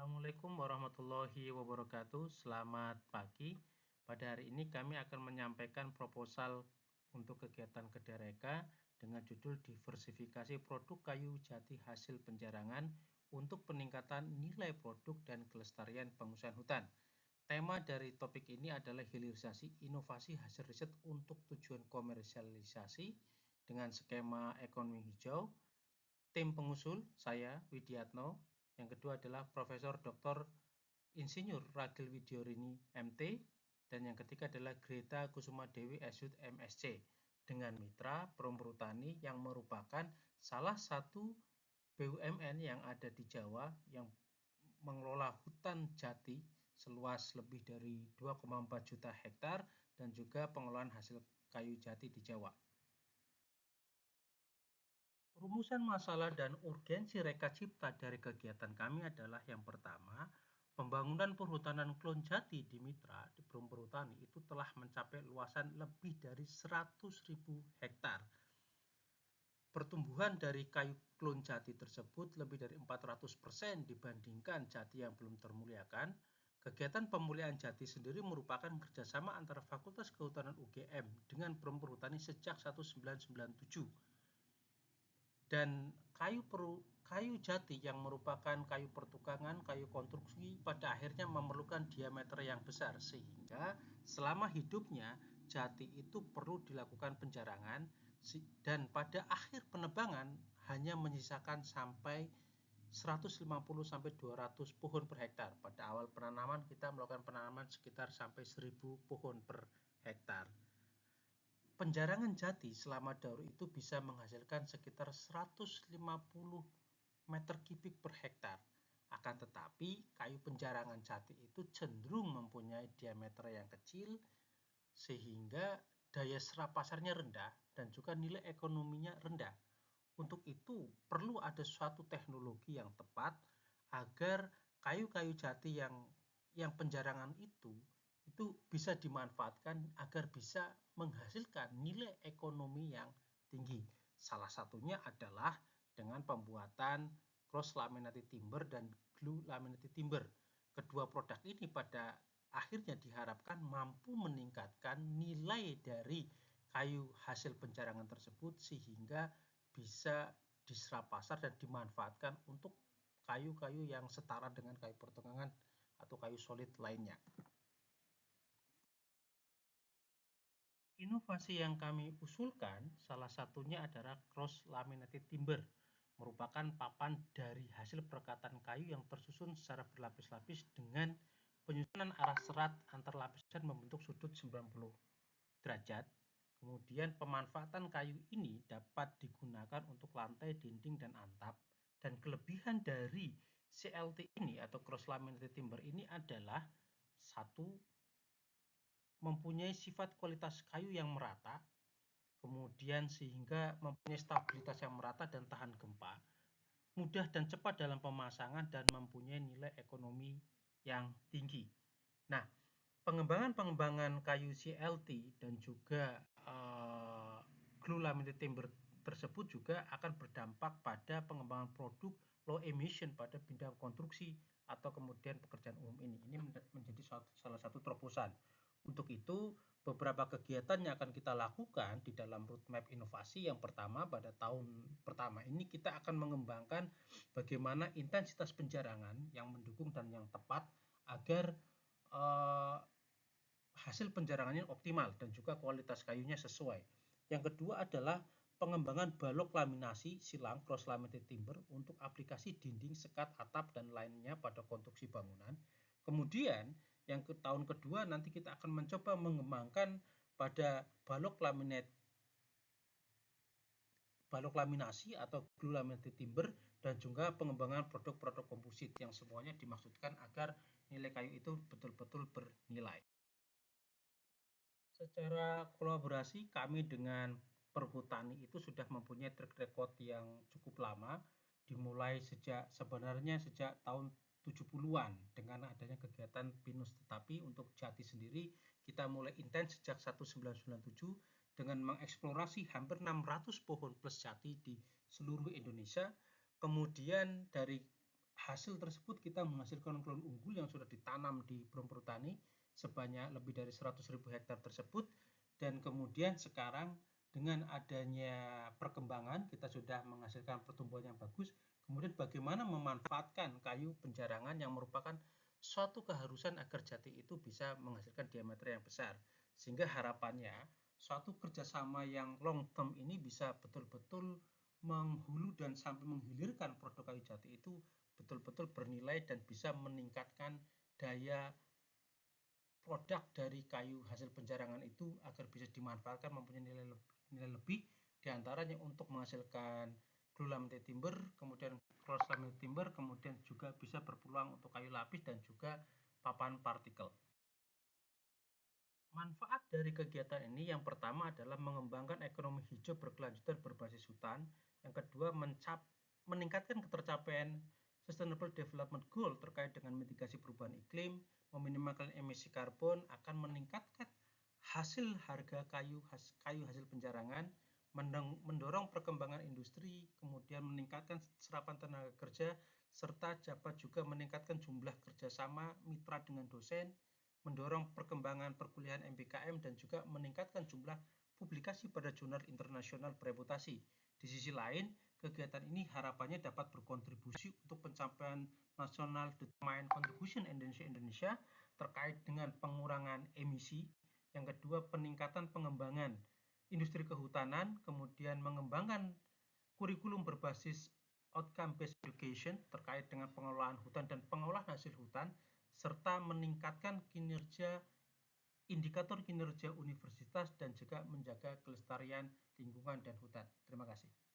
Assalamualaikum warahmatullahi wabarakatuh. Selamat pagi. Pada hari ini kami akan menyampaikan proposal untuk kegiatan Kedareka dengan judul diversifikasi produk kayu jati hasil penjarangan untuk peningkatan nilai produk dan kelestarian pengusahaan hutan. Tema dari topik ini adalah hilirisasi inovasi hasil riset untuk tujuan komersialisasi dengan skema ekonomi hijau. Tim pengusul saya Widiatno, yang kedua adalah Profesor Dr. Insinyur Ragil Widyorini MT, dan yang ketiga adalah Greta Kusuma Dewi SHUT MSc dengan mitra Perumperhutani yang merupakan salah satu BUMN yang ada di Jawa yang mengelola hutan jati seluas lebih dari 2,4 juta hektar dan juga pengelolaan hasil kayu jati di Jawa. Rumusan masalah dan urgensi Reka Cipta dari kegiatan kami adalah yang pertama, pembangunan perhutanan klon jati di Mitra di Perumperhutani itu telah mencapai luasan lebih dari 100.000 hektar. Pertumbuhan dari kayu klon jati tersebut lebih dari 400% dibandingkan jati yang belum termuliakan. Kegiatan pemuliaan jati sendiri merupakan kerjasama antara Fakultas Kehutanan UGM dengan Perumperhutani sejak 1997. Dan kayu jati yang merupakan kayu pertukangan, kayu konstruksi pada akhirnya memerlukan diameter yang besar, sehingga selama hidupnya jati itu perlu dilakukan penjarangan dan pada akhir penebangan hanya menyisakan sampai 150 sampai 200 pohon per hektar. Pada awal penanaman kita melakukan penanaman sekitar sampai 1000 pohon per hektar. Penjarangan jati selama daur itu bisa menghasilkan sekitar 150 meter kubik per hektar. Akan tetapi, kayu penjarangan jati itu cenderung mempunyai diameter yang kecil sehingga daya serap pasarnya rendah dan juga nilai ekonominya rendah. Untuk itu, perlu ada suatu teknologi yang tepat agar kayu-kayu jati yang penjarangan itu bisa dimanfaatkan agar bisa menghasilkan nilai ekonomi yang tinggi. Salah satunya adalah dengan pembuatan cross laminated timber dan glue laminated timber. Kedua produk ini pada akhirnya diharapkan mampu meningkatkan nilai dari kayu hasil penjarangan tersebut sehingga bisa diserap pasar dan dimanfaatkan untuk kayu-kayu yang setara dengan kayu pertukangan atau kayu solid lainnya. Inovasi yang kami usulkan salah satunya adalah cross laminated timber, merupakan papan dari hasil perekatan kayu yang tersusun secara berlapis-lapis dengan penyusunan arah serat antar lapisan membentuk sudut 90 derajat. Kemudian pemanfaatan kayu ini dapat digunakan untuk lantai, dinding, dan atap. Dan kelebihan dari CLT ini atau cross laminated timber ini adalah satu, mempunyai sifat kualitas kayu yang merata, kemudian sehingga mempunyai stabilitas yang merata dan tahan gempa, mudah dan cepat dalam pemasangan dan mempunyai nilai ekonomi yang tinggi. Nah, pengembangan kayu CLT dan juga glue laminated timber tersebut juga akan berdampak pada pengembangan produk low emission pada bidang konstruksi atau kemudian pekerjaan umum ini. Ini menjadi salah satu terobosan. Untuk itu, beberapa kegiatan yang akan kita lakukan di dalam roadmap inovasi yang pertama pada tahun pertama ini kita akan mengembangkan bagaimana intensitas penjarangan yang mendukung dan yang tepat agar hasil penjarangannya optimal dan juga kualitas kayunya sesuai. Yang kedua adalah pengembangan balok laminasi silang cross laminated timber untuk aplikasi dinding, sekat, atap, dan lainnya pada konstruksi bangunan. Kemudian yang ke tahun kedua nanti kita akan mencoba mengembangkan pada balok laminasi atau glue laminated timber dan juga pengembangan produk-produk komposit yang semuanya dimaksudkan agar nilai kayu itu betul-betul bernilai. Secara kolaborasi kami dengan Perhutani itu sudah mempunyai track record yang cukup lama, dimulai sebenarnya sejak tahun 70-an dengan adanya kegiatan pinus, tetapi untuk jati sendiri kita mulai intens sejak 1997 dengan mengeksplorasi hampir 600 pohon plus jati di seluruh Indonesia. Kemudian dari hasil tersebut kita menghasilkan klon unggul yang sudah ditanam di Perhutani sebanyak lebih dari 100.000 hektar tersebut, dan kemudian sekarang dengan adanya perkembangan kita sudah menghasilkan pertumbuhan yang bagus. Kemudian bagaimana memanfaatkan kayu penjarangan yang merupakan suatu keharusan agar jati itu bisa menghasilkan diameter yang besar, sehingga harapannya suatu kerjasama yang long term ini bisa betul-betul menghulu dan sampai menghilirkan produk kayu jati itu betul-betul bernilai dan bisa meningkatkan daya produk dari kayu hasil penjarangan itu agar bisa dimanfaatkan mempunyai nilai lebih, diantaranya untuk menghasilkan glue laminated timber, kemudian cross laminated timber, kemudian juga bisa berpeluang untuk kayu lapis dan juga papan partikel. Manfaat dari kegiatan ini yang pertama adalah mengembangkan ekonomi hijau berkelanjutan berbasis hutan. Yang kedua, meningkatkan ketercapaian Sustainable Development Goal terkait dengan mitigasi perubahan iklim, meminimalkan emisi karbon, akan meningkatkan hasil harga kayu hasil penjarangan, mendorong perkembangan industri, kemudian meningkatkan serapan tenaga kerja, serta dapat juga meningkatkan jumlah kerjasama mitra dengan dosen, mendorong perkembangan perkuliahan MBKM, dan juga meningkatkan jumlah publikasi pada jurnal internasional bereputasi. Di sisi lain, kegiatan ini harapannya dapat berkontribusi untuk pencapaian nasional determined contribution Indonesia terkait dengan pengurangan emisi. Yang kedua, peningkatan pengembangan industri kehutanan, kemudian mengembangkan kurikulum berbasis outcome based education terkait dengan pengelolaan hutan dan pengolahan hasil hutan, serta meningkatkan indikator kinerja universitas dan juga menjaga kelestarian lingkungan dan hutan. Terima kasih.